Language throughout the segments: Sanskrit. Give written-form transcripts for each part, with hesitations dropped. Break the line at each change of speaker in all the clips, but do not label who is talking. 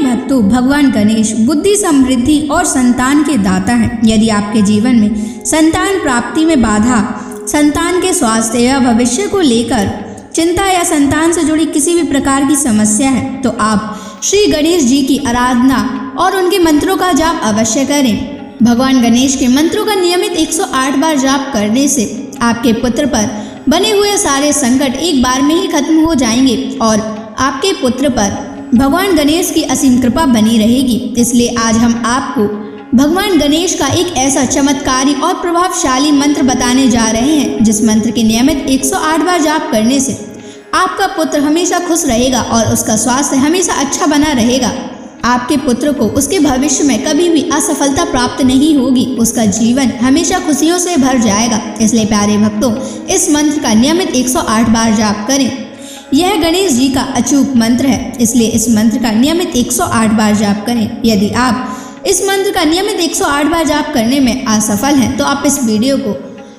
भक्तों, भगवान गणेश बुद्धि, समृद्धि और संतान के दाता हैं। यदि आपके जीवन में संतान प्राप्ति में बाधा, संतान के स्वास्थ्य या भविष्य को लेकर चिंता या संतान से जुड़ी किसी भी प्रकार की समस्या है, तो आप श्री गणेश जी की आराधना और उनके मंत्रों का जाप अवश्य करें। भगवान गणेश के मंत्रों का नियमित 108 बार जाप करने से आपके पुत्र पर बने हुए सारे संकट एक बार में ही खत्म हो जाएंगे और आपके पुत्र पर भगवान गणेश की असीम कृपा बनी रहेगी। इसलिए आज हम आपको भगवान गणेश का एक ऐसा चमत्कारी और प्रभावशाली मंत्र बताने जा रहे हैं, जिस मंत्र के नियमित 108 बार जाप करने से आपका पुत्र हमेशा खुश रहेगा और उसका स्वास्थ्य हमेशा अच्छा बना रहेगा। आपके पुत्र को उसके भविष्य में कभी भी असफलता प्राप्त नहीं होगी, उसका जीवन हमेशा खुशियों से भर जाएगा। इसलिए प्यारे भक्तों, इस मंत्र का नियमित 108 बार जाप करें। यह गणेश जी का अचूक मंत्र है, इसलिए इस मंत्र का नियमित 108 बार जाप करें। यदि आप इस मंत्र का नियमित 108 बार जाप करने में असफल हैं, तो आप इस वीडियो को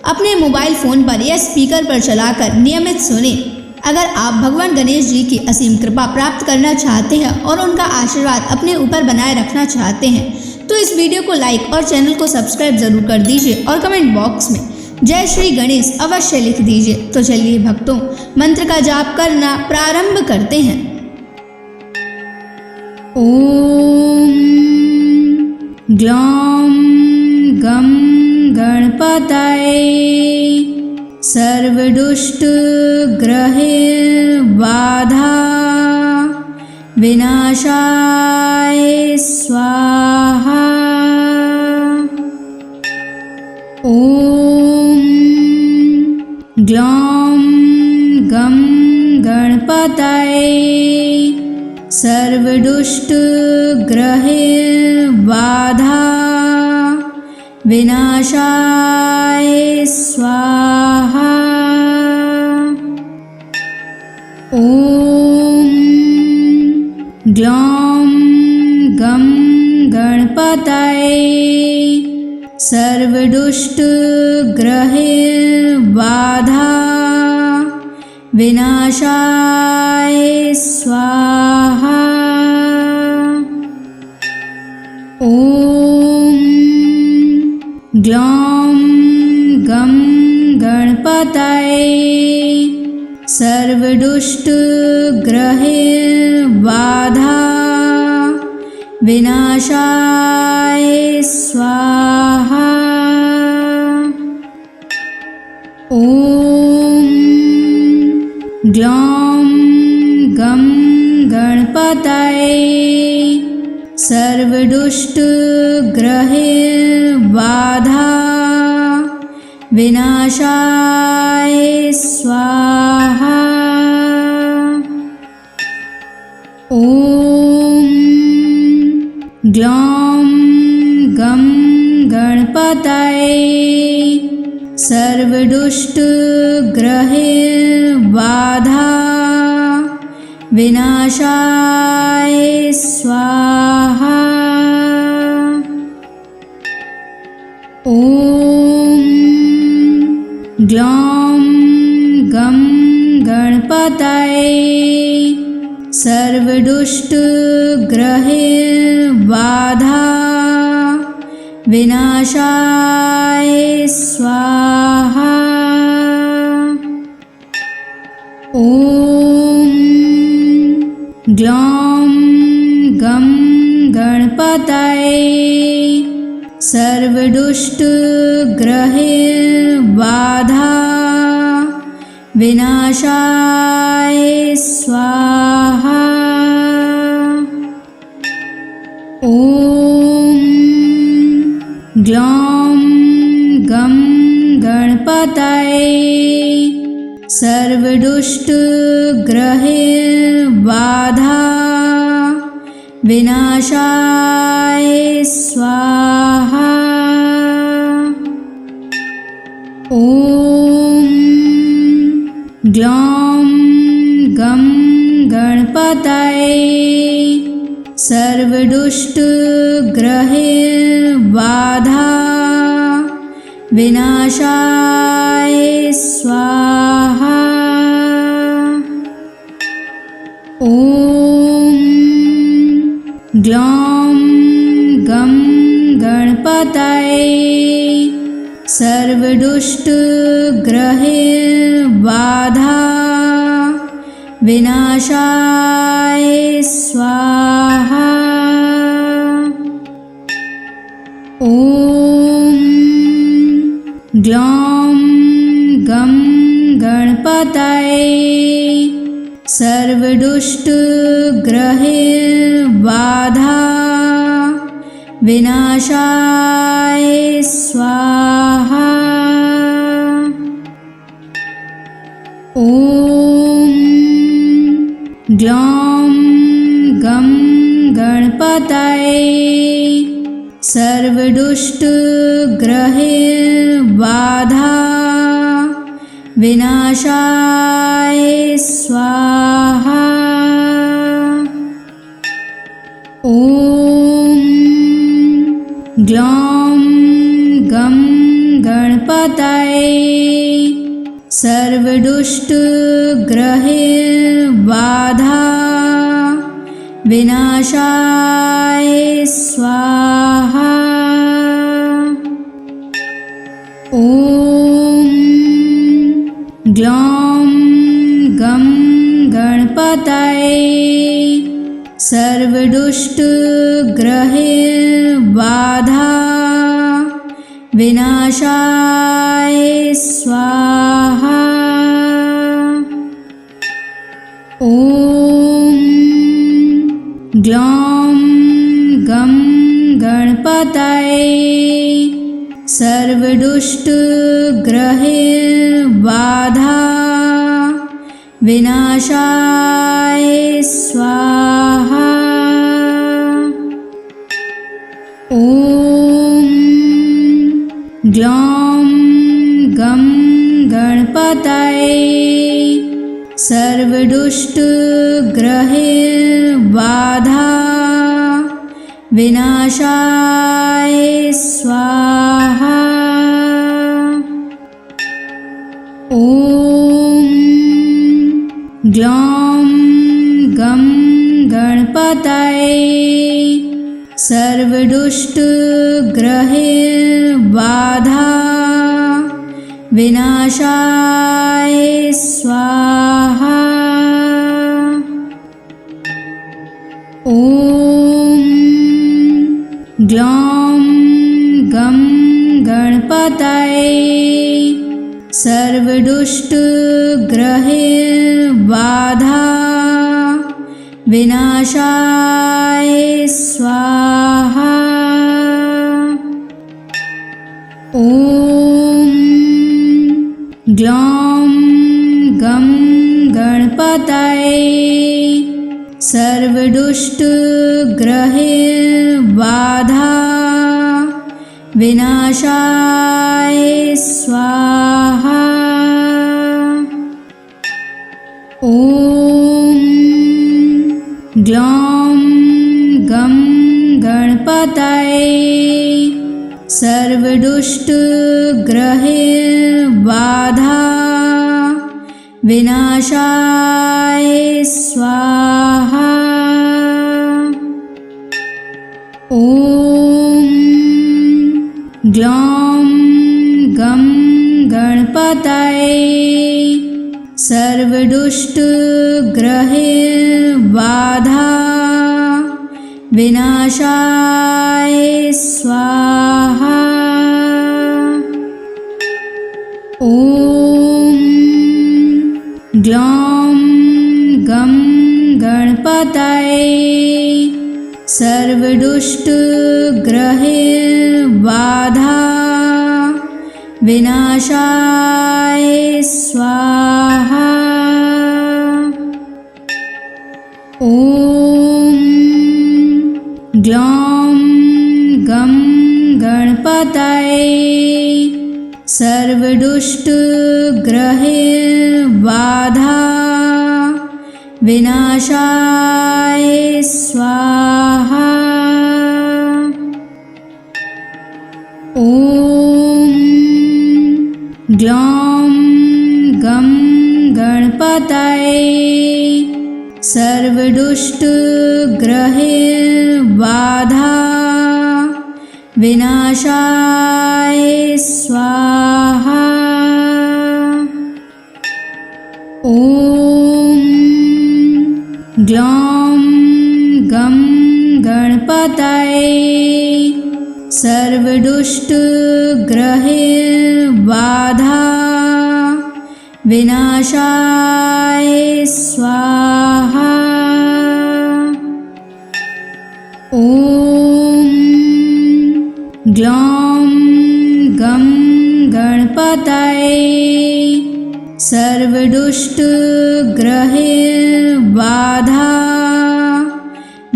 अपने मोबाइल फ़ोन पर या स्पीकर पर चलाकर नियमित सुनें। अगर आप भगवान गणेश जी की असीम कृपा प्राप्त करना चाहते हैं और उनका आशीर्वाद अपने ऊपर बनाए रखना चाहते हैं, तो इस वीडियो को लाइक और चैनल को सब्सक्राइब जरूर कर दीजिए और कमेंट बॉक्स में जय श्री गणेश अवश्य लिख दीजिए। तो चलिए भक्तों, मंत्र का जाप करना प्रारंभ करते हैं। ओम ग्लौम गम गणपतये सर्वदुष्ट ग्रहे बाधा विनाशाय स्वाहा। ओम ग्लौम गम गणपतये सर्वदुष्ट ग्रहे बाधा विनाशाय स्वाहा। ओम ग्लौम गम गणपतये सर्वदुष्ट ग्रहे बाधा विनाशाय स्वाहा। ओम ग्लौम गम गणपतये सर्वदुष्ट ग्रहे बाधा विनाशाय स्वाहा। ओम ग्लौम गम गणपतये सर्वदुष्ट ग्रहे बाधा विनाशाय स्वाहा। ओम ग्लौम गम गणपतये सर्वदुष्ट ग्रहे बाधा विनाशाय स्वाहा। ओम ग्लौम गम गणपतये सर्वदुष्ट ग्रहे बाधा विनाशाय स्वाहा। ओम ग्लौम गम गणपतये सर्वदुष्ट ग्रहे बाधा विनाशाय स्वाहा। ओम ग्लौम गम गणपतये सर्वदुष्ट ग्रहे बाधा विनाशाय स्वाहा। ओम ग्लौम गम गणपतये सर्वदुष्ट ग्रहे बाधा विनाशाय स्वाहा। ओम ग्लौं गं गणपतये सर्वदुष्टग्रहबाधा विनाशाय स्वाहा। ॐ ग्लौं गं गणपतये सर्वदुष्टग्रहबाधा विनाशाय स्वाहा। ॐ ग्लौं गं गणपतये सर्वदुष्टग्रहबाधा विनाशाय स्वाहा। ॐ ग्लौं गं गणपतये सर्वदुष्टग्रहबाधा विनाशाय स्वाहा। ॐ ग्लौं गं गणपतये सर्वदुष्टग्रहबाधा विनाशाय स्वाहा। ॐ ग्लौं गं गणपतये सर्वदुष्टग्रहबाधा विनाशाय स्वाहा। ॐ ग्लौं गं गणपतये सर्वदुष्टग्रहबाधा विनाशाय स्वाहा। ॐ ग्लौं गं गणपतये सर्वदुष्टग्रहबाधा विनाशाय स्वाहा। ॐ ग्लौं गं गणपतये सर्वदुष्टग्रहबाधा विनाशाय स्वाहा। ॐ ग्लौं गं गणपतये सर्वदुष्टग्रहबाधा विनाशाय स्वाहा। ॐ ग्लौं गं गणपतये सर्वदुष्टग्रहबाधा विनाशाय स्वाहा। ॐ ग्लौं गं गणपतये सर्वदुष्टग्रहबाधा विनाशाय स्वाहा। ॐ ग्लौं गं गणपतये सर्वदुष्टग्रहबाधा विनाशाय स्वाहा। ॐ ग्लौं गं गणपतये सर्वदुष्टग्रहबाधा विनाशाय स्वाहा। ॐ ग्लौं गं गणपतये सर्वदुष्टग्रहैर्बाधा विनाशाय स्वाहा। ॐ ग्लौं गं गणपतये सर्वदुष्टग्रहैर्बाधा विनाशाय स्वाहा। ॐ ग्लौं गं गणपतये सर्वदुष्टग्रहैर्बाधा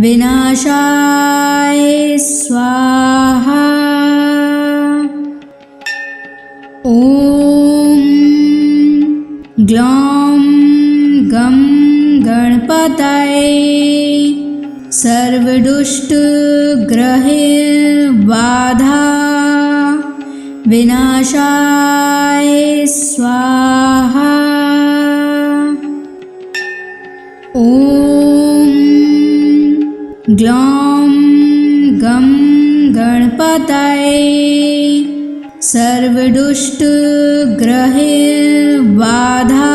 विनाशाय स्वाहा। ॐ ग्लौं गं गणपतये सर्वदुष्टग्रहैर्बाधा विनाशाय स्वाहा। ॐ ग्लौं गं गणपतये सर्वदुष्टग्रहैर्बाधा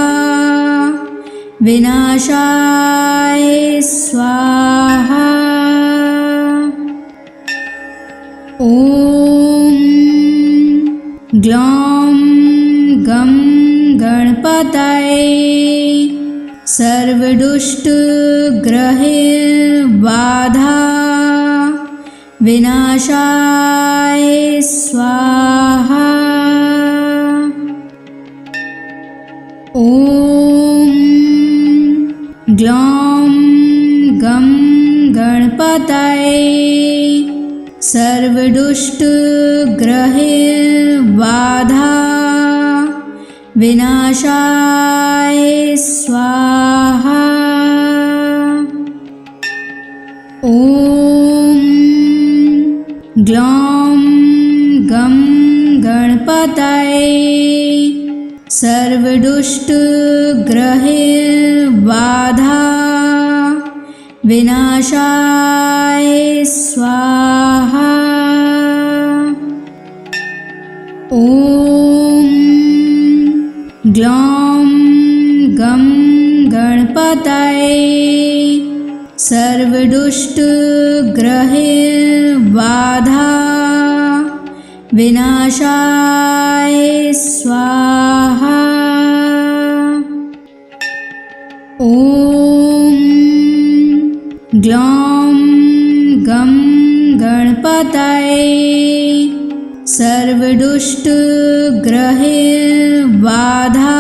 विनाशाय स्वाहा। ॐ ग्लौं गं गणपतये सर्वदुष्टग्रहैर्बाधा विनाशाय स्वाहा। ॐ ग्लौं गं गणपतये सर्वदुष्टग्रहैर्बाधा विनाशाय स्वाहा। ॐ ग्लौं गं गणपतये सर्वदुष्टग्रहैर्बाधा विनाशाय स्वाहा। ॐ ग्लौं गं गणपतये सर्वदुष्टग्रहैर्बाधा विनाशाय स्वाहा। ॐ ग्लौं गं गणपतये सर्वदुष्टग्रहैर्बाधा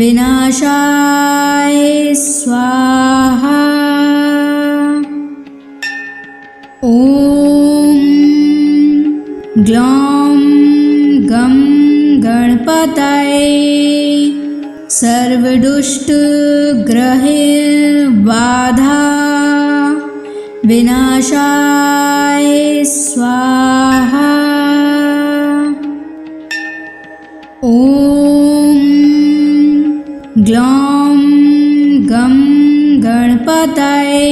विनाशाय स्वाहा। ॐ ग्लौं गं गणपतये सर्वदुष्टग्रहैर्बाधा विनाशाय स्वाहा। ॐ ग्लौं गं गणपतये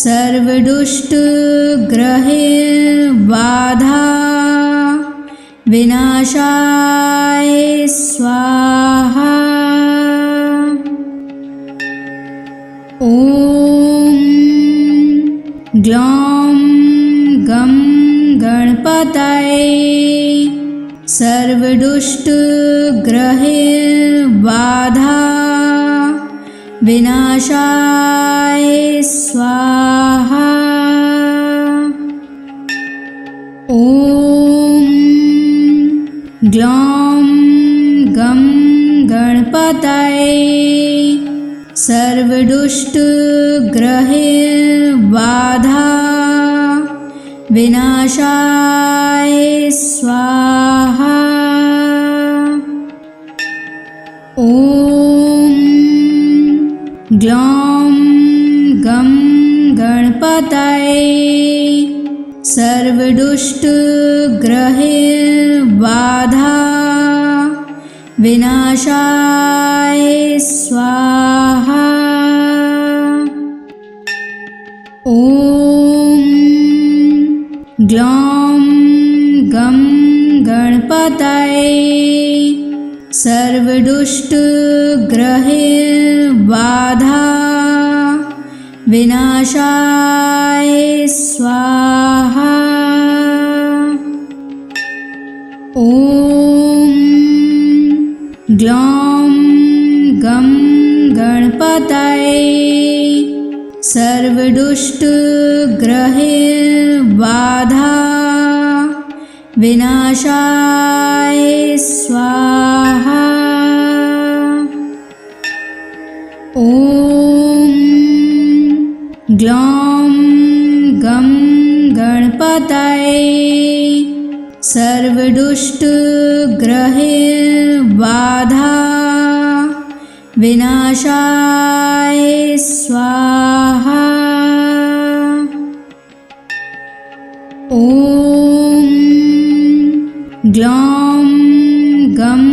सर्वदुष्टग्रहैर्बाधा विनाशाय स्वाहा। ॐ ग्लौं गं गणपतये सर्वदुष्टग्रहैर्बाधा विनाशाय स्वाहा। ॐ ग्लौं गं गणपतये सर्वदुष्टग्रहैर्बाधा विनाशाय स्वाहा। ॐ ग्लौं गं गणपतये सर्वदुष्टग्रहैर्बाधा विनाशाय स्वाहा। ॐ ग्लौं गं गणपतये सर्वदुष्टग्रहबाधा विनाशाय स्वाहा। ॐ ग्लौं गं गणपतये सर्वदुष्टग्रहबाधा विनाशाय स्वाहा। ॐ ग्लौं गं गणपतये सर्वदुष्टग्रहबाधा विनाशाय स्वाहा। ॐ ग्लौं गं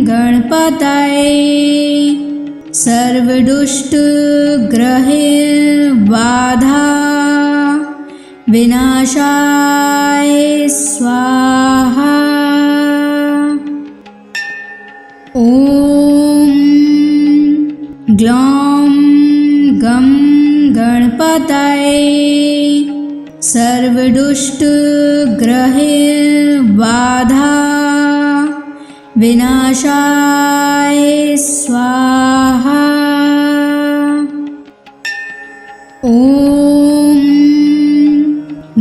गणपतये सर्वदुष्टग्रहबाधा विनाशाय स्वाहा। ॐ ग्लौं गं गणपतये सर्वदुष्टग्रहबाधा विनाशाय स्वाहा। ॐ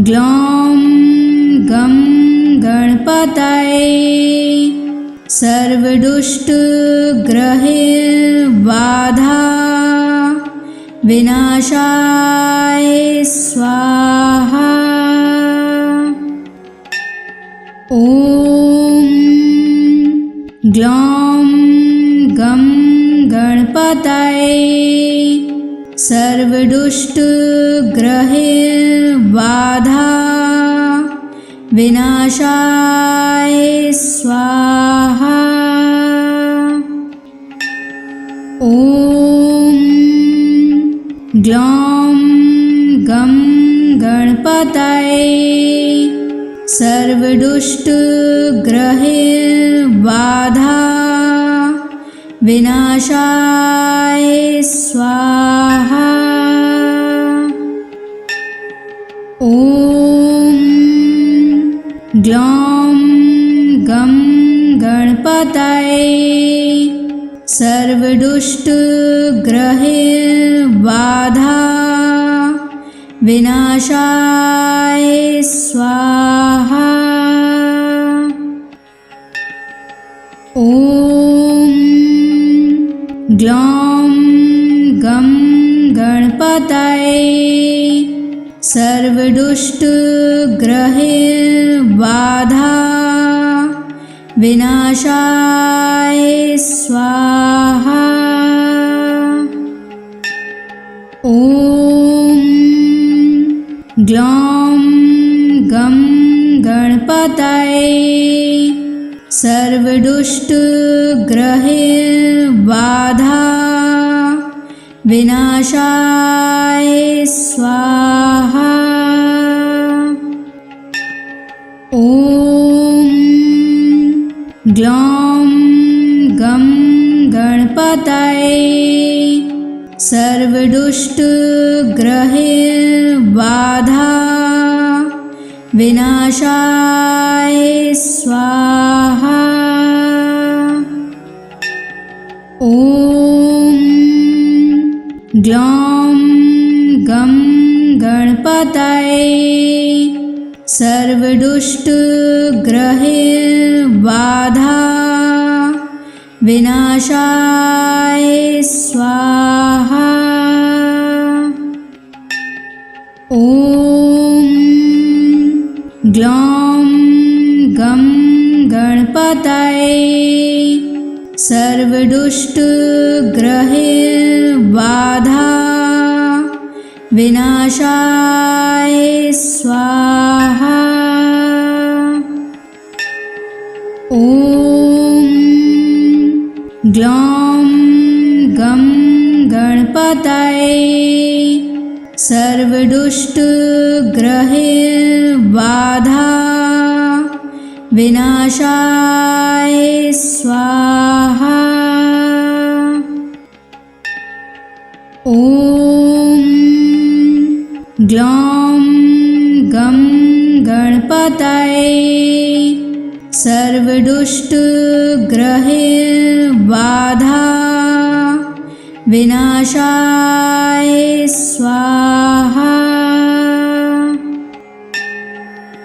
ग्लौं गं गणपतये सर्वदुष्टग्रहबाधा विनाशाय स्वाहा। ॐ ग्लौं गं गणपतये सर्वदुष्टग्रहबाधा विनाशाय स्वाहा। ॐ ग्लौं गं गणपतये सर्वदुष्टग्रहबाधा विनाशाय स्वाहा। ॐ ग्लौं गं गणपतये सर्वदुष्टग्रहबाधा विनाशाय स्वाहा। ॐ ग्लौं गं गणपतये सर्वदुष्टग्रहबाधा विनाशाय स्वाहा। ॐ ग्लौं गं गणपतये सर्वदुष्टग्रहबाधा विनाशाय स्वाहा। ॐ ग्लौं गं गणपतये सर्वदुष्टग्रहबाधा विनाशाय स्वाहा। ॐ ग्लौं गं गणपतये सर्वदुष्टग्रहबाधा विनाशाय स्वाहा। ॐ ग्लौं गं गणपतये सर्वदुष्टग्रहबाधा विनाशाय स्वाहा। ॐ ग्लौं गं गणपतये सर्वदुष्टग्रहबाधा विनाशाय स्वाहा। ॐ ग्लौं गं गणपतये सर्वदुष्टग्रहबाधा विनाशाय स्वाहा।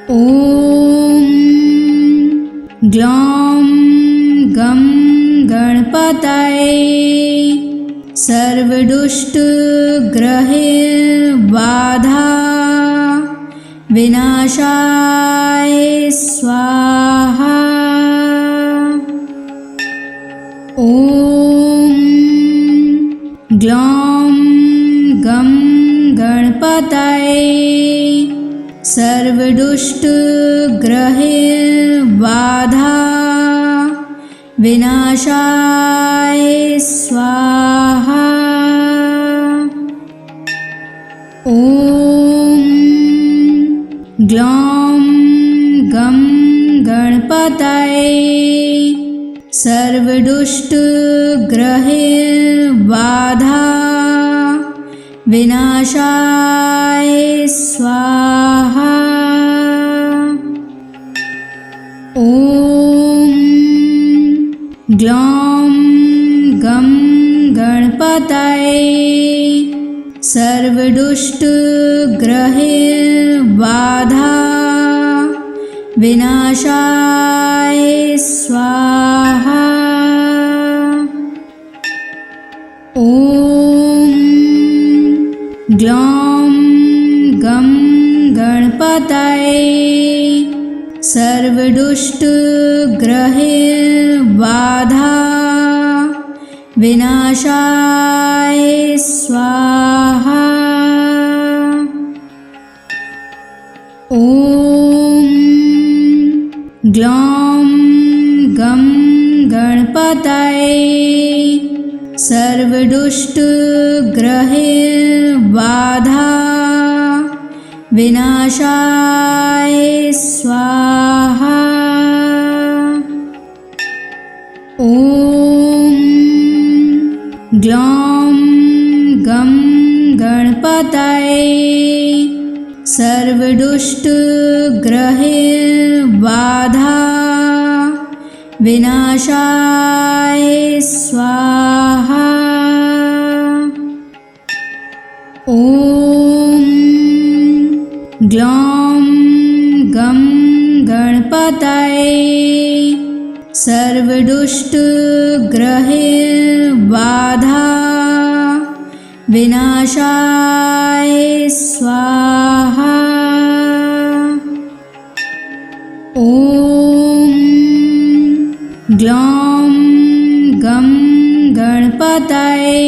ॐ ग्लौं गं गणपतये सर्वदुष्टग्रहबाधा विनाशाय स्वाहा। ॐ ग्लौं गं गणपतये सर्वदुष्टग्रहबाधा विनाशाय स्वाहा। ॐ ग्लौं गं गणपतये सर्वदुष्टग्रहबाधा विनाशाय स्वाहा। ॐ ग्लौं गं गणपतये सर्वदुष्टग्रहबाधा विनाशाय स्वाहा। ॐ ग्लौं गं गणपतये सर्वदुष्टग्रहबाधा विनाशाय स्वाहा। ॐ ग्लौं गं गणपतये सर्वदुष्टग्रहबाधा विनाशाय स्वाहा। ॐ ग्लौं गं गणपतये सर्वदुष्टग्रहबाधा विनाशाय स्वाहा। ॐ ग्लौं गं गणपतये सर्वदुष्टग्रहबाधा विनाशाय स्वाहा। ॐ ग्लौं गं गणपतये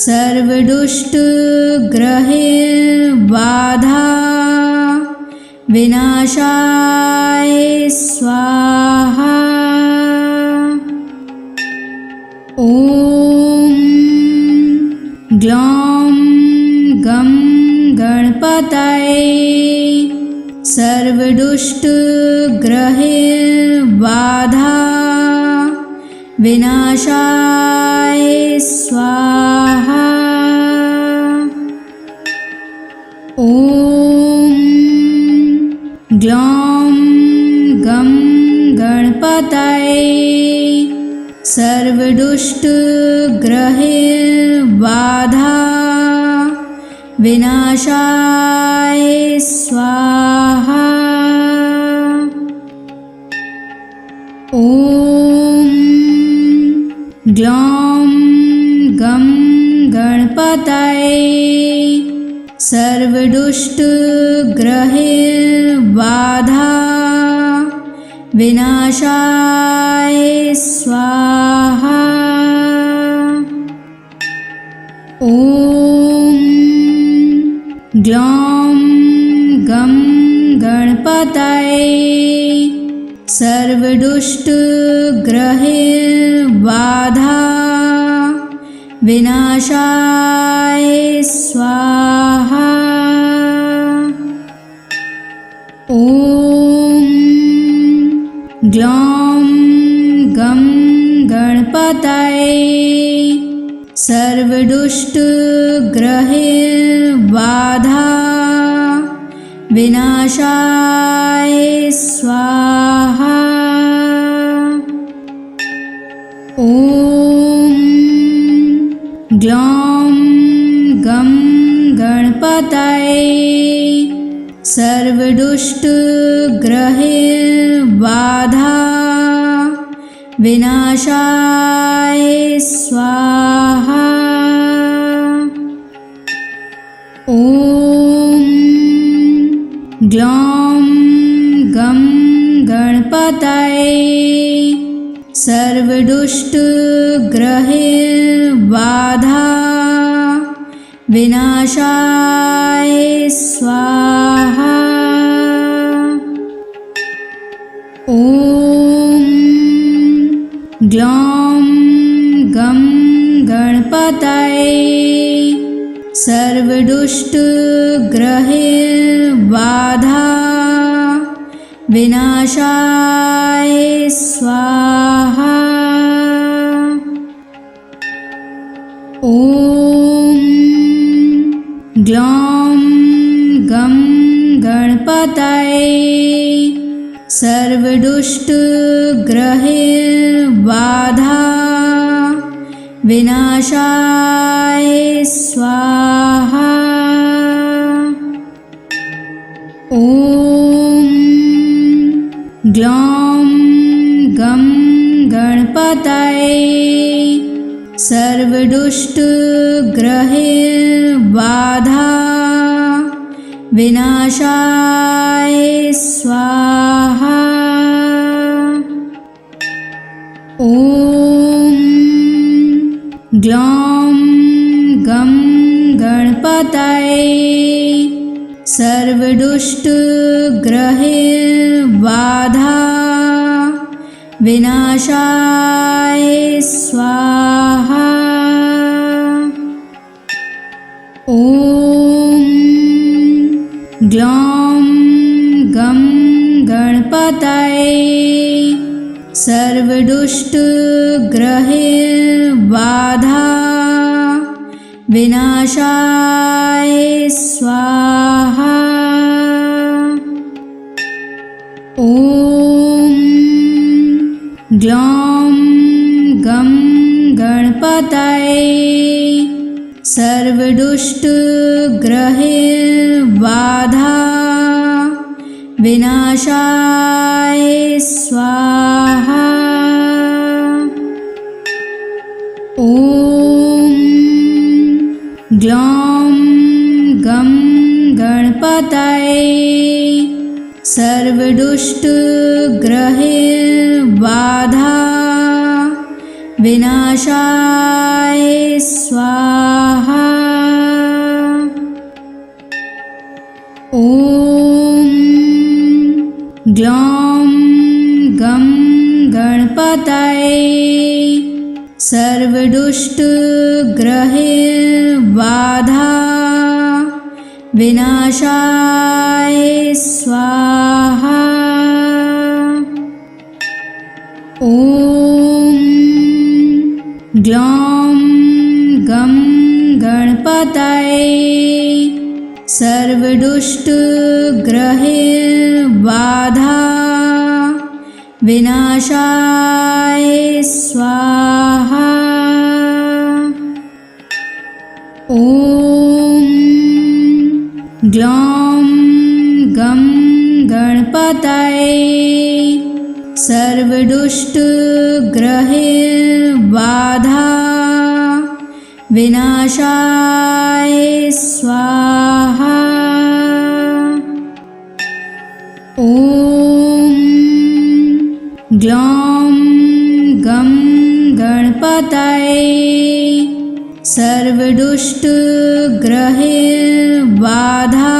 सर्वदुष्टग्रहबाधा विनाशाय स्वाहा। ॐ ग्लौं गं गणपतये सर्वदुष्टग्रहबाधा विनाशाय स्वाहा। ॐ ग्लौं गं गणपतये सर्वदुष्टग्रहबाधा विनाशाय स्वाहा। ॐ ग्लौं गं गणपतये सर्वदुष्टग्रहबाधा विनाशाय स्वाहा। ॐ ग्लौं गं गणपतये सर्व सर्वदुष्टग्रहैर्बाधा विनाशाय स्वाहा। ॐ ग्लौं गं गणपतये सर्वदुष्टग्रहैर्बाधा विनाशाय स्वाहा। ॐ ग्लौं गं गणपतये सर्वदुष्टग्रहैर्बाधा विनाशाय स्वाहा। ॐ ग्लौं गं गणपतये सर्वदुष्टग्रहैर्बाधा विनाशाय स्वाहा। ॐ ग्लौं गं गणपतये सर्वदुष्टग्रहैर्बाधा विनाशाय स्वाहा। ॐ ग्लौं गं गणपतये सर्वदुष्टग्रहैर्बाधा विनाशाय स्वाहा। ॐ ग्लौं गं गणपतये सर्वदुष्टग्रहैर्बाधा विनाशाय स्वाहा। ॐ ग्लौं गं गणपतये सर्वदुष्टग्रहैर्बाधा विनाशाय स्वाहा। ॐ ग्लौं गं गणपतये सर्वदुष्टग्रहैर्बाधा विनाशाय स्वाहा। ॐ ग्लौं गं गणपतये सर्वदुष्टग्रहैर्बाधा विनाशाय स्वाहा। ॐ ग्लौं गं गणपतये सर्वदुष्टग्रहैर्बाधा विनाशाय स्वाहा। ॐ ग्लौं गं गणपतये सर्वदुष्टग्रहैर्बाधा विनाशाय स्वाहा। ॐ ग्लौं गं गणपतये सर्वदुष्टग्रहैर्बाधा विनाशाय स्वाहा। ॐ ग्लौं गं गणपतये सर्वदुष्टग्रहैर्बाधा विनाशाय स्वाहा। ॐ ग्लौं गं गणपतये सर्वदुष्टग्रहैर्बाधा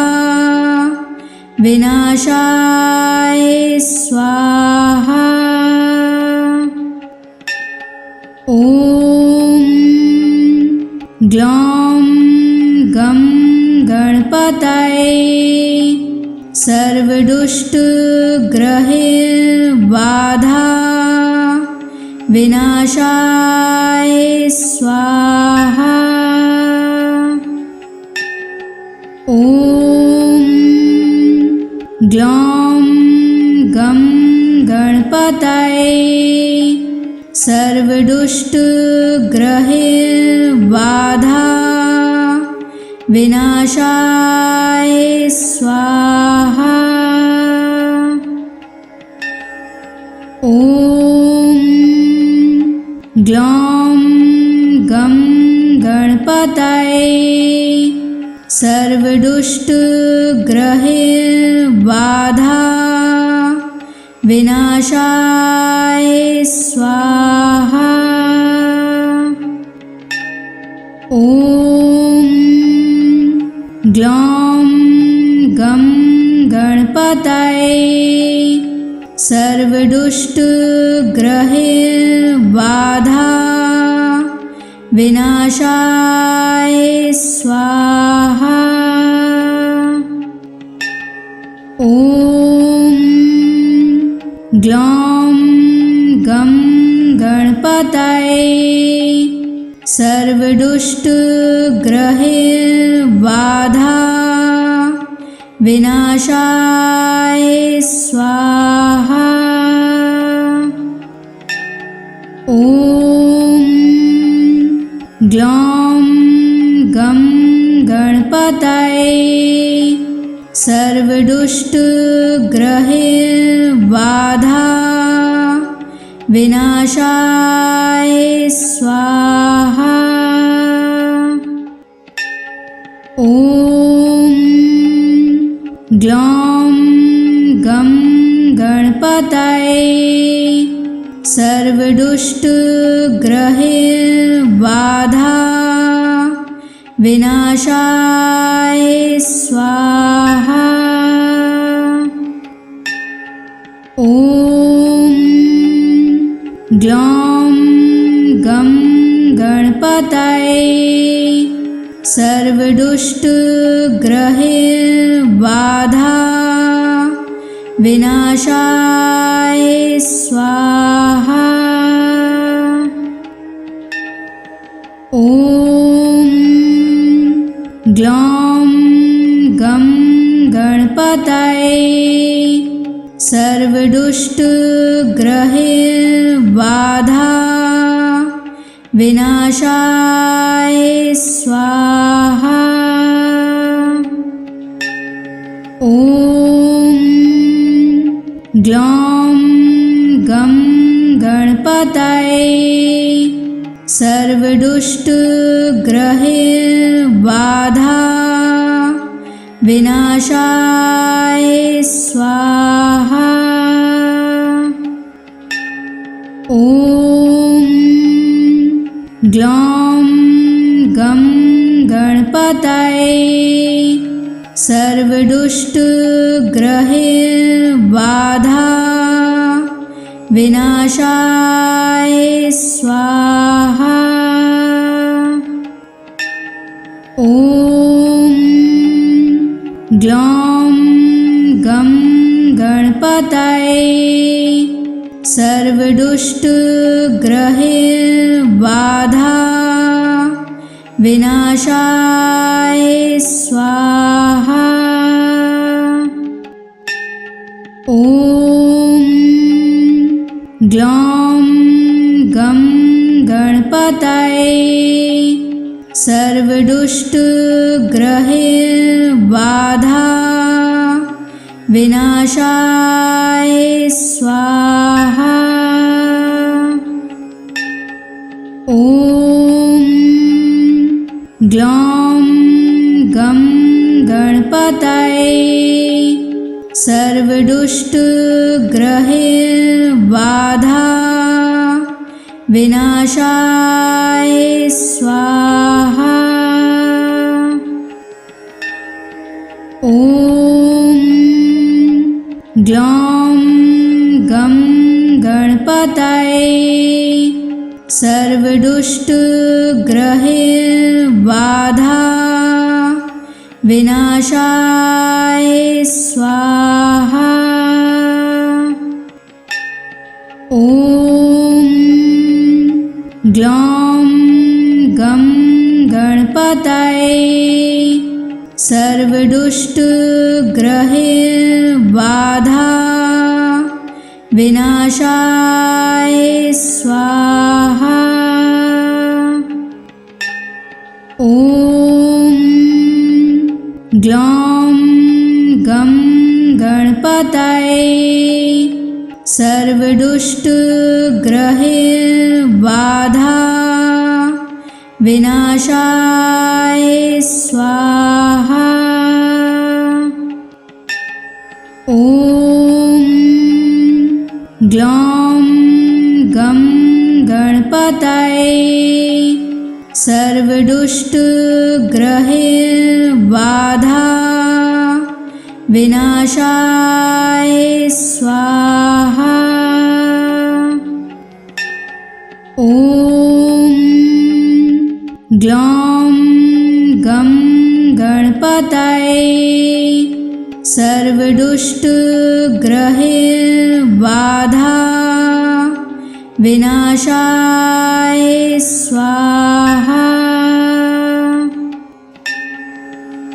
विनाशाय स्वाहा। ग्लौं गं गणपतये सर्वदुष्टग्रहबाधा विनाशाय स्वाहा। ॐ ग्लौं गं गणपतये सर्वदुष्टग्रहबाधा विनाशाय स्वाहा। ॐ ग्लौं गं गणपतये सर्वदुष्टग्रहबाधा विनाशाय स्वाहा। ॐ ग्लौं गं गणपतये सर्वदुष्टग्रहबाधा विनाशाय स्वाहा। ॐ ग्लौं गं गणपतये सर्वदुष्टग्रहबाधा विनाशाय स्वाहा। ॐ ग्लौं गं गणपतये सर्वदुष्टग्रहबाधा विनाशाय स्वाहा। ॐ ग्लौं गं गणपतये सर्वदुष्टग्रहबाधा विनाशाय स्वाहा। ॐ ग्लौं गं गणपतये सर्वदुष्टग्रहबाधा विनाशाय स्वाहा। ॐ ग्लौं गं गणपतये सर्वदुष्टग्रहबाधा विनाशाय स्वाहा। ॐ ग्लौं गं गणपतये सर्वदुष्टग्रहबाधा विनाशाय स्वाहा। ॐ ग्लौं गं गणपतये सर्वदुष्टग्रहबाधा विनाशाय स्वाहा। ॐ ग्लौं गं गणपतये सर्वदुष्टग्रहबाधा विनाशाय स्वाहा। ॐ ग्लौं गं गणपतये सर्वदुष्टग्रहबाधा विनाशाय स्वाहा। ॐ ग्लौं गं गणपतये सर्वदुष्टग्रहबाधा विनाशाय स्वाहा। ॐ ग्लौं गं गणपतये सर्वदुष्टग्रहैर्बाधा विनाशाय स्वाहा। ॐ ग्लौं गं गणपतये सर्वदुष्टग्रहैर्बाधा विनाशाय स्वाहा। ॐ ग्लौं गं गणपतये सर्वदुष्टग्रहैर्बाधा विनाशाय स्वाहा। ॐ ग्लौं गं गणपतये सर्वदुष्टग्रहैर्बाधा विनाशाय स्वाहा। ॐ ग्लौं गं गणपतये सर्वदुष्टग्रहैर्बाधा विनाशाय स्वाहा।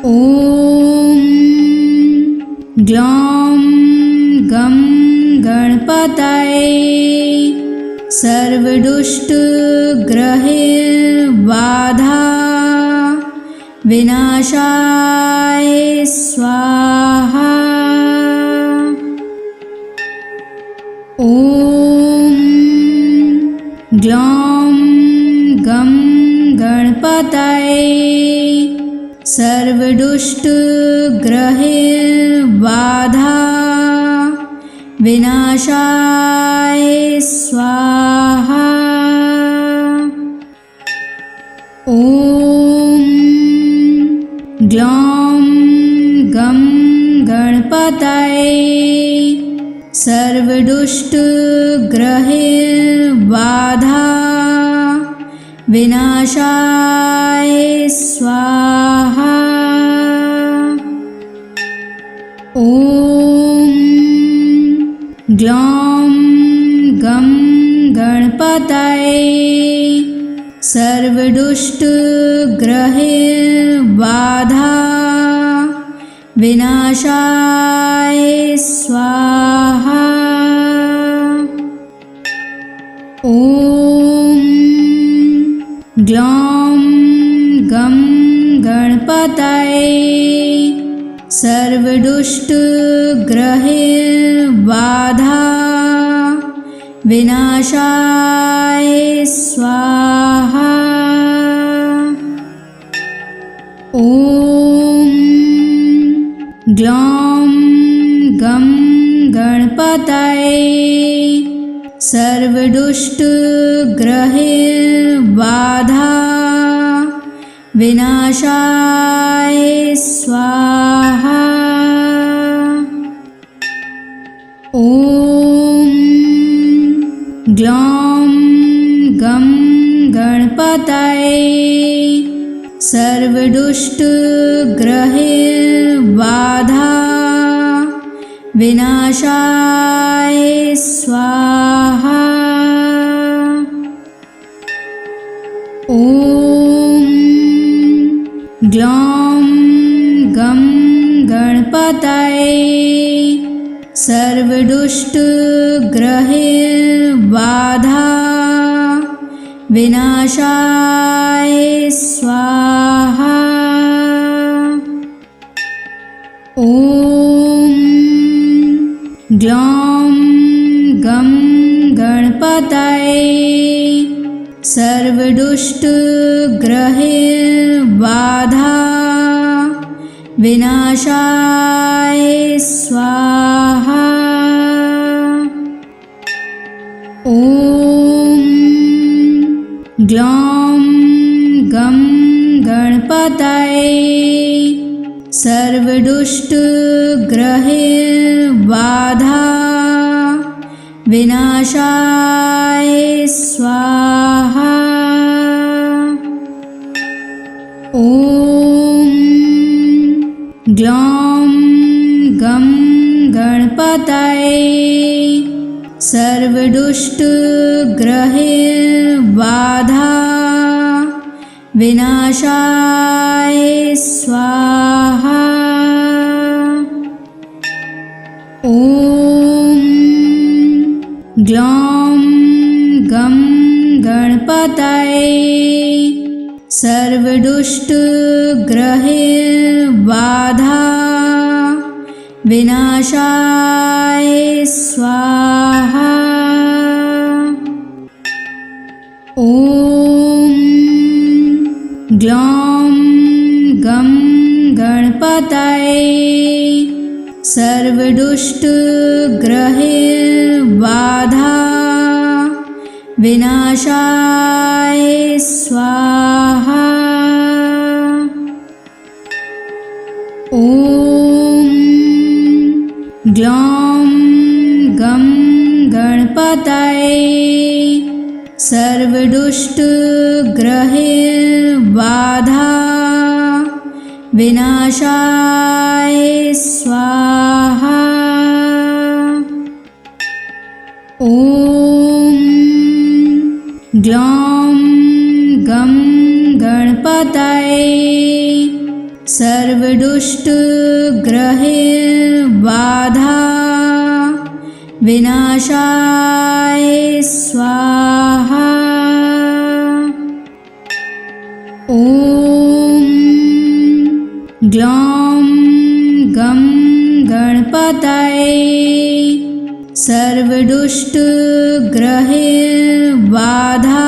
ॐ ग्लौं गं गणपतये सर्वदुष्टग्रहैर्बाधा विनाशाय स्वाहा। ॐ ग्लौं गं गणपतये सर्वदुष्टग्रहैर्बाधा विनाशाय स्वाहा। ॐ ग्लौं गं गणपतये सर्वदुष्टग्रहैर्बाधा विनाशाय स्वाहा। ॐ ग्लौं गं गणपतये सर्वदुष्टग्रहैर्बाधा विनाशाय स्वाहा। ॐ ग्लौं गं गणपतये सर्वदुष्टग्रहैर्बाधा विनाशाय स्वाहा। ॐ ग्लौं गं गणपतये सर्वदुष्टग्रहैर्बाधा विनाशाय स्वाहा। ॐ ग्लौं गं गणपतये सर्वदुष्टग्रहैर्बाधा विनाशाय स्वाहा। ॐ ग्लौं गं गणपतये सर्वदुष्टग्रहैर्बाधा विनाशाय स्वाहा। ॐ ग्लौं गं गणपतये सर्वदुष्टग्रहैर्बाधा विनाशाय स्वाहा। ॐ ग्लौं गं गणपतये सर्वदुष्टग्रहैर्बाधा विनाशाय स्वाहा। ग्लौं गं गणपतये सर्वदुष्टग्रहबाधा विनाशाय स्वाहा। ॐ ग्लौं गं गणपतये सर्वदुष्टग्रहबाधा विनाशाय स्वाहा। ॐ ग्लौं गं गणपतये सर्वदुष्टग्रहबाधा विनाशाय स्वाहा। ॐ ग्लौं गं गणपतये सर्वदुष्टग्रहबाधा विनाशाय स्वाहा। ॐ ग्लौं गं गणपतये सर्वदुष्टग्रहबाधा विनाशाय स्वाहा। ॐ ग्लौं गं गणपतये सर्वदुष्टग्रहबाधा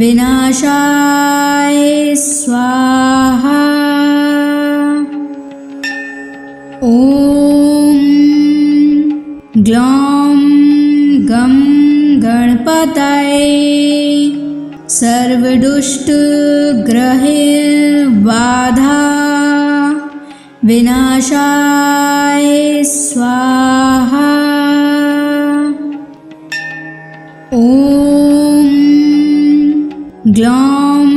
विनाशाय स्वाहा। ॐ ग्लौं गं गणपतये सर्वदुष्टग्रहबाधा विनाशाय स्वाहा। ॐ ग्लौं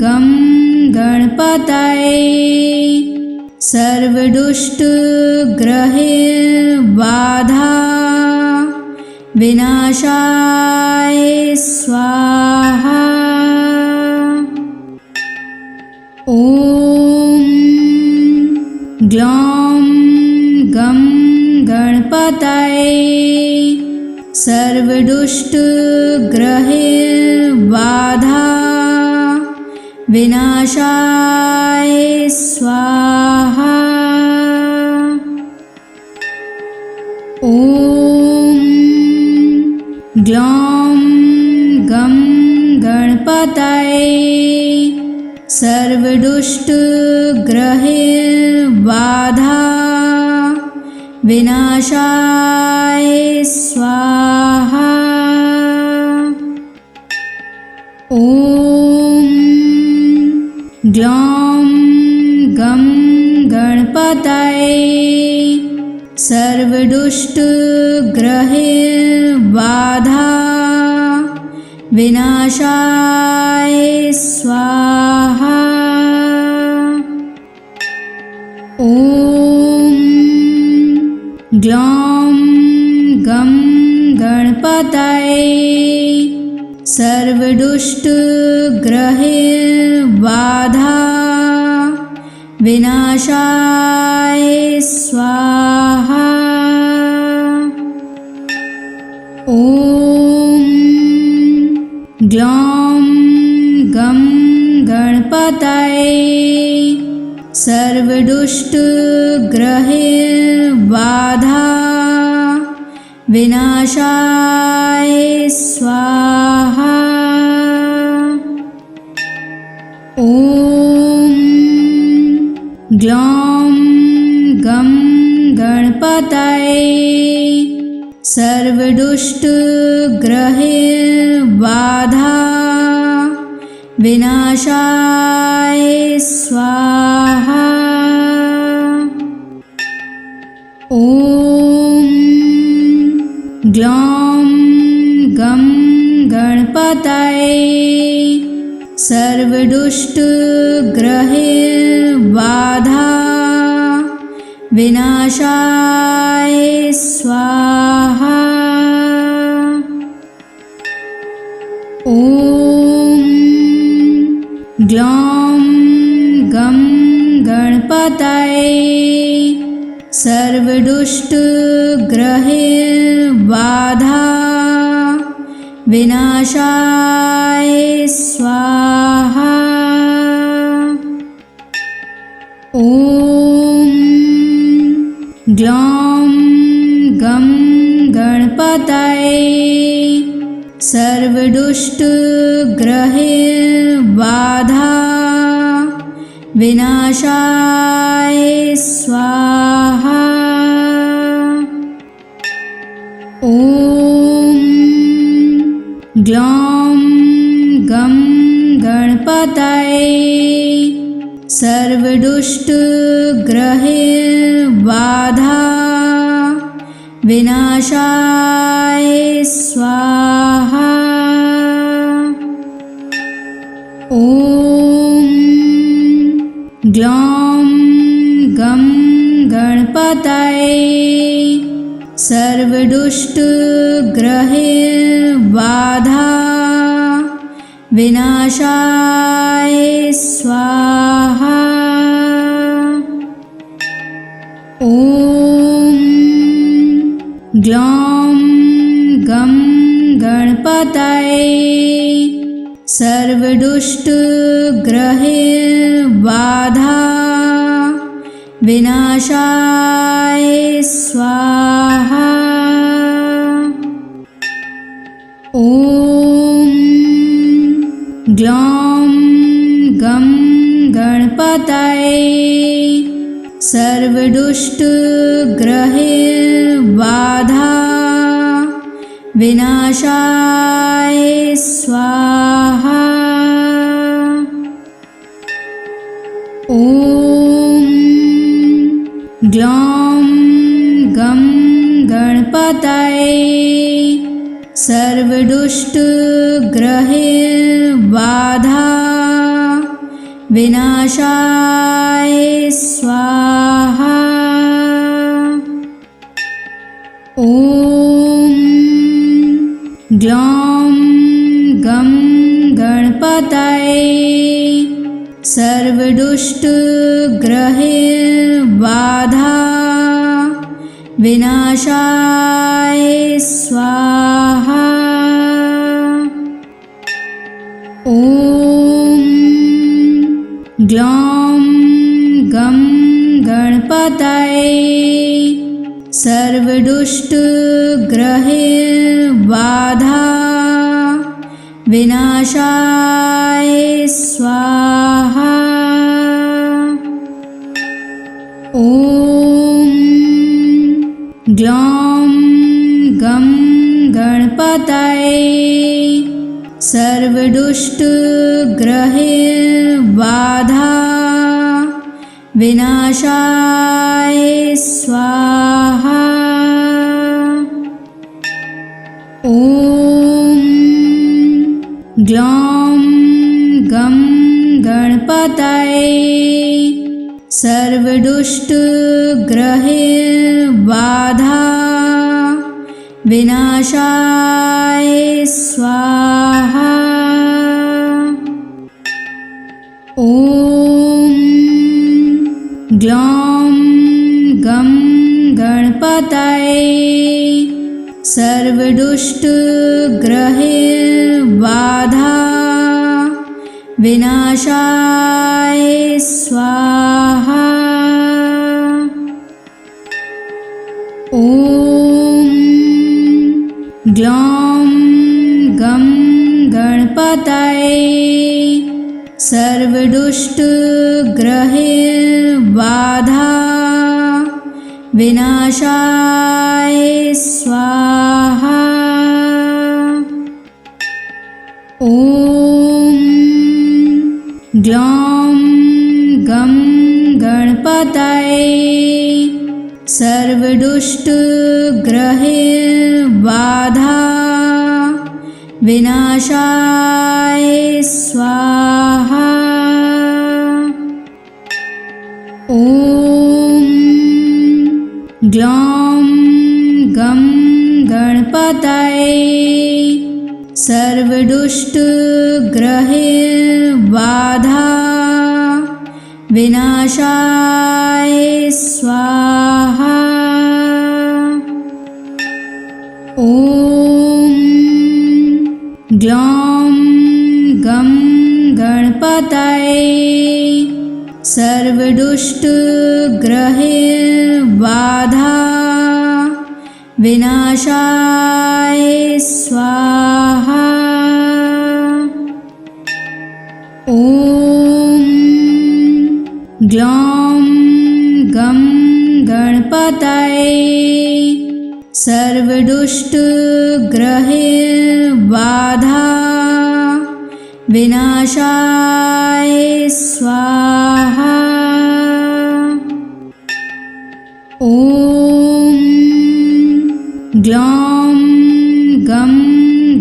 गं गणपतये सर्वदुष्टग्रहबाधा विनाशाय स्वाहा। ॐ ग्लौं गं गणपतये सर्वदुष्टग्रहबाधा विनाशाय स्वाहा। ॐ ग्लौं गं गणपतये सर्वदुष्टग्रहबाधा विनाशाय स्वाहा। ॐ ग्लौं गं गणपतये सर्वदुष्टग्रहबाधा विनाशाय स्वाहा। ॐ ग्लौं गं गणपतये सर्वदुष्टग्रहबाधा विनाशाय स्वाहा। ॐ ग्लौं गं गणपतये सर्वदुष्टग्रहबाधा विनाशाय स्वाहा। ॐ ग्लौं गं गणपतये सर्वदुष्टग्रहबाधा विनाशाय स्वाहा। ॐ ग्लौं गं गणपतये सर्वदुष्टग्रहैर्बाधा विनाशाय स्वाहा। ॐ ग्लौं गं गणपतये सर्वदुष्टग्रहैर्बाधा विनाशाय स्वाहा। ॐ ग्लौं गं गणपतये सर्वदुष्टग्रहैर्बाधा विनाशाय स्वाहा। ॐ ग्लौं गं गणपतये सर्वदुष्टग्रहैर्बाधा विनाशाय स्वाहा। ॐ ग्लौं गं गणपतये सर्वदुष्टग्रहैर्बाधा विनाशाय स्वाहा। ॐ ग्लौं गं गणपतये सर्वदुष्टग्रहैर्बाधा विनाशाय स्वाहा। ॐ ग्लौं गं गणपतये सर्वदुष्टग्रहैर्बाधा विनाशाय स्वाहा। ॐ ग्लौं गं गणपतये सर्वदुष्टग्रहैर्बाधा विनाशाय स्वाहा। ॐ ग्लौं गं गणपतये सर्वदुष्टग्रहैर्बाधा विनाशाय स्वाहा। ॐ ग्लौं गं गणपतये सर्वदुष्टग्रहैर्बाधा विनाशाय स्वाहा। ॐ ग्लौं गं गणपतये सर्वदुष्टग्रहैर्बाधा विनाशाय स्वाहा। ॐ ग्लौं गं गणपतये सर्वदुष्टग्रहैर्बाधा विनाशाय स्वाहा। ॐ ग्लौं गं गणपतये सर्वदुष्टग्रहैर्बाधा विनाशाय स्वाहा। ॐ ग्लौं गं गणपतये सर्वदुष्टग्रहैर्बाधा विनाशाय स्वाहा। ॐ ग्लौं गं गणपतये सर्वदुष्टग्रहैर्बाधा विनाशाय स्वाहा। ॐ ग्लौं गं गणपतये सर्वदुष्टग्रहबाधा विनाशाय स्वाहा। ॐ ग्लौं गं गणपतये सर्वदुष्टग्रहबाधा विनाशाय स्वाहा। ॐ ग्लौं गं गणपतये सर्वदुष्टग्रहबाधा विनाशाय स्वाहा। ॐ ग्लौं गं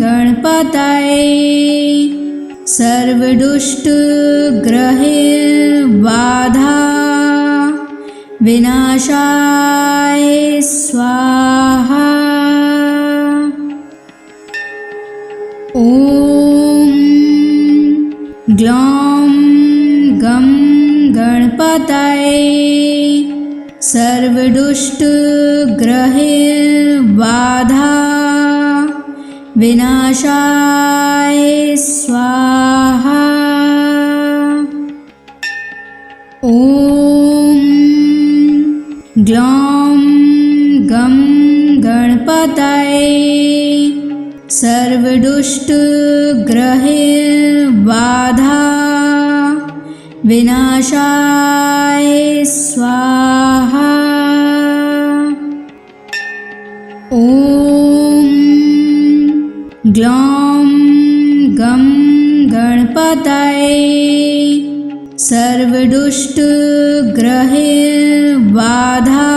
गणपतये सर्वदुष्टग्रहबाधा विनाशाय स्वाहा। ॐ ग्लौं गं गणपतये सर्वदुष्टग्रहबाधा विनाशाय स्वाहा। ॐ ग्लौं गं गणपतये सर्वदुष्टग्रहबाधा विनाशाय स्वाहा। ॐ ग्लौं गं गणपतये सर्वदुष्टग्रहबाधा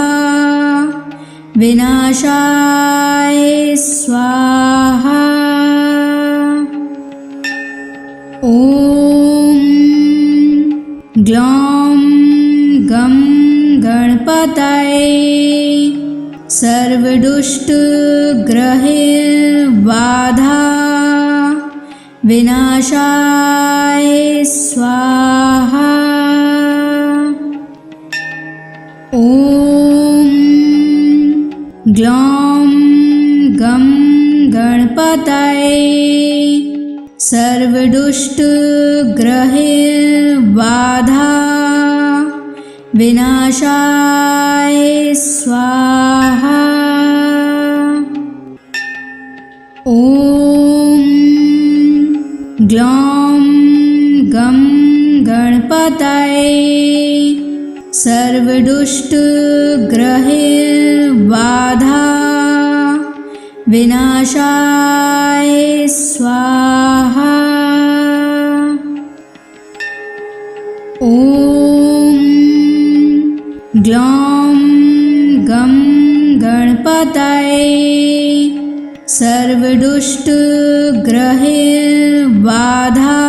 विनाशाय स्वाहा। ॐ ग्लौं गं गणपतये सर्वदुष्टग्रहबाधा विनाशाय स्वाहा। ॐ ग्लौं गं गणपतये सर्वदुष्टग्रहबाधा विनाशाय स्वाहा। ॐ ग्लौं गं गणपतये सर्वदुष्टग्रहबाधा विनाशाय स्वाहा। ॐ ग्लौं गं गणपतये सर्वदुष्टग्रहबाधा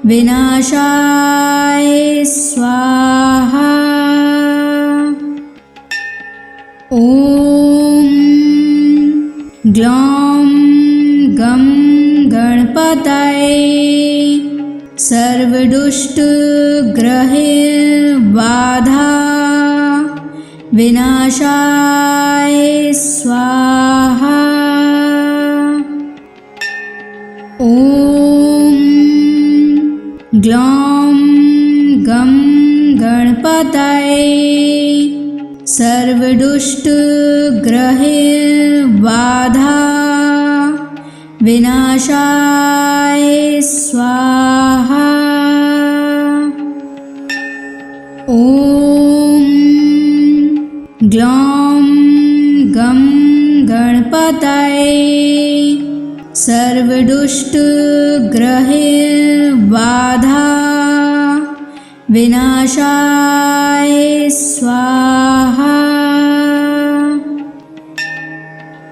विनाशाय स्वाहा। ॐ ग्लौं गं गणपतये सर्वदुष्टग्रहबाधा विनाशाय स्वाहा। ॐ ग्लौं गं गणपतये सर्वदुष्टग्रहबाधा विनाशाय स्वाहा। ॐ ग्लौं गं गणपतये सर्वदुष्टग्रहबाधा विनाशाय स्वाहा।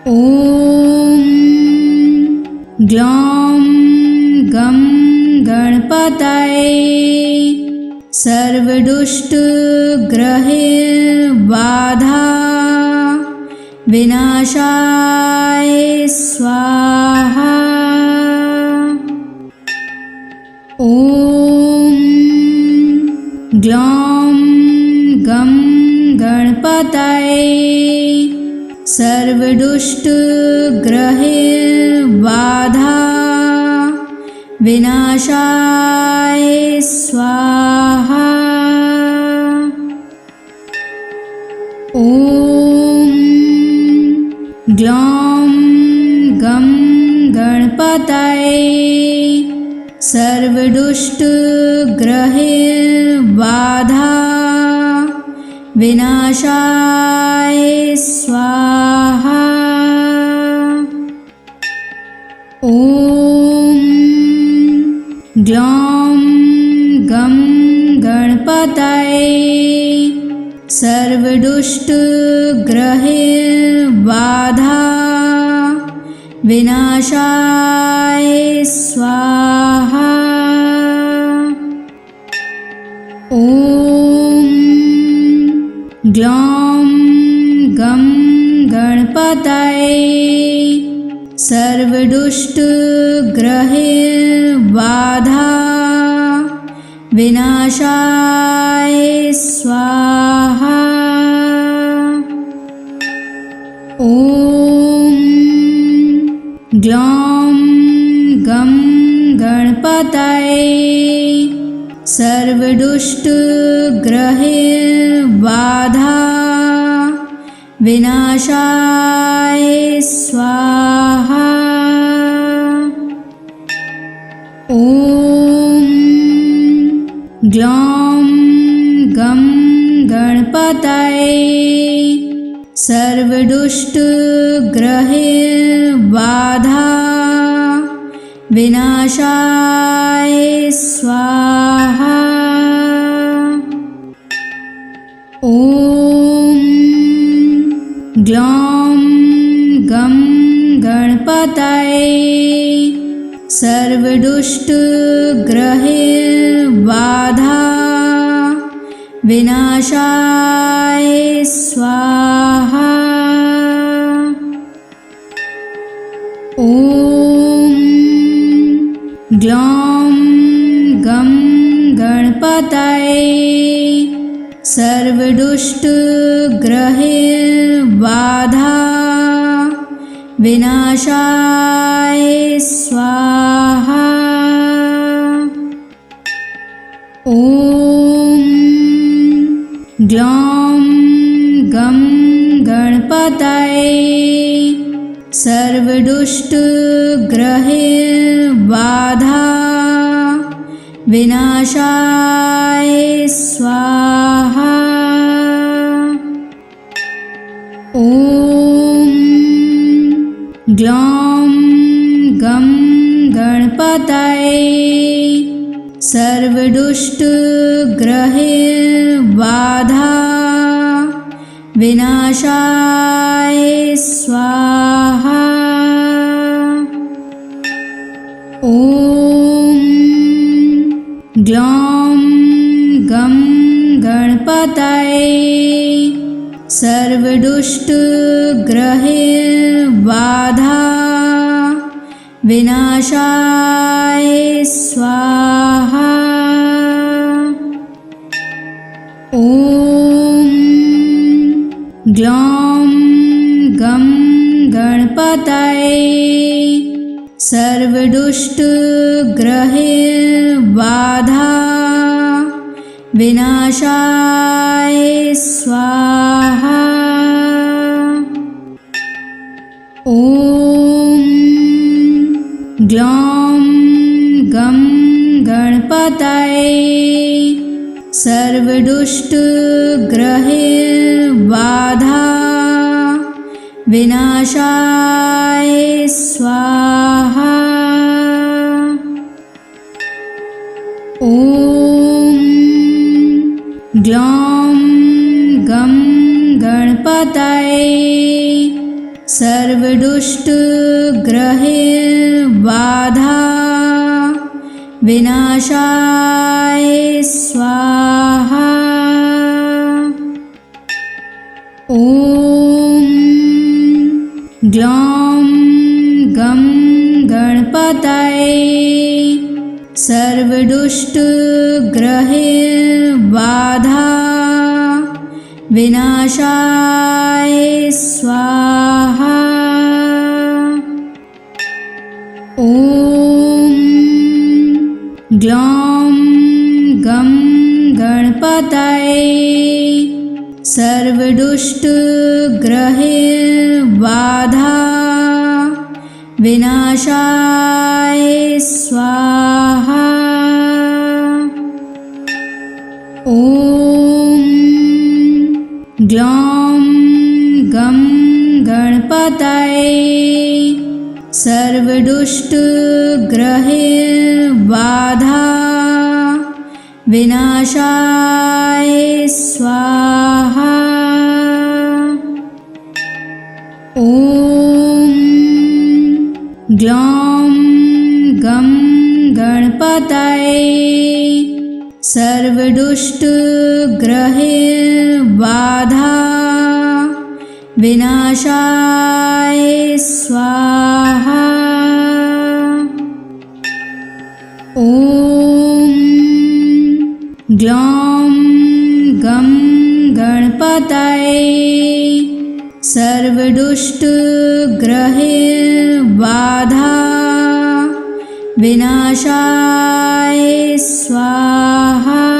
ॐ ग्लौं गं गणपतये सर्वदुष्टग्रहबाधा विनाशाय स्वाहा। ॐ ग्लौं गं गणपतये सर्वदुष्टग्रहबाधा विनाशाय स्वाहा। ॐ ग्लौं गं गणपतये सर्वदुष्टग्रहबाधा विनाशाय स्वाहा। ॐ ग्लौं गं गणपतये सर्वदुष्टग्रहबाधा विनाशाय स्वाहा। ॐ ग्लौं गं गणपतये सर्वदुष्टग्रहबाधा विनाशाय स्वाहा। ॐ ग्लौं गं गणपतये सर्वदुष्टग्रहबाधा विनाशाय स्वाहा। ॐ ग्लौं गं गणपतये सर्वदुष्टग्रहबाधा विनाशाय स्वाहा। ॐ ग्लौं गं गणपतये सर्वदुष्टग्रहबाधा विनाशाय स्वाहा। ॐ ग्लौं गं गणपतये सर्वदुष्टग्रहबाधा विनाशाय स्वाहा। ॐ ग्लौं गं गणपतये सर्वदुष्टग्रहबाधा विनाशाय स्वाहा। ॐ ग्लौं गं गणपतये सर्वदुष्टग्रहबाधा विनाशाय स्वाहा। ॐ ग्लौं गं गणपतये सर्वदुष्टग्रहबाधा विनाशाय स्वाहा। ॐ ग्लौं गं गणपतये सर्वदुष्टग्रहबाधा विनाशाय स्वाहा। ॐ ग्लौं गं गणपतये सर्वदुष्टग्रहबाधा विनाशाय स्वाहा। ॐ ग्लौं गं गणपतये सर्वदुष्टग्रहबाधा बाधा विनाशाय स्वाहा। ॐ ग्लौं गं गणपतये सर्वदुष्टग्रहबाधा विनाशाय स्वाहा। ॐ ग्लौं गं गणपतये सर्वदुष्टग्रहबाधा विनाशाय स्वाहा। ॐ ग्लौं गं गणपतये सर्वदुष्टग्रहबाधा विनाशाय स्वाहा। ॐ ग्लौं गं गणपतये सर्वदुष्टग्रहबाधा विनाशाय स्वाहा। ॐ ग्लौं गं गणपतये सर्वदुष्टग्रहबाधा विनाशाय स्वाहा।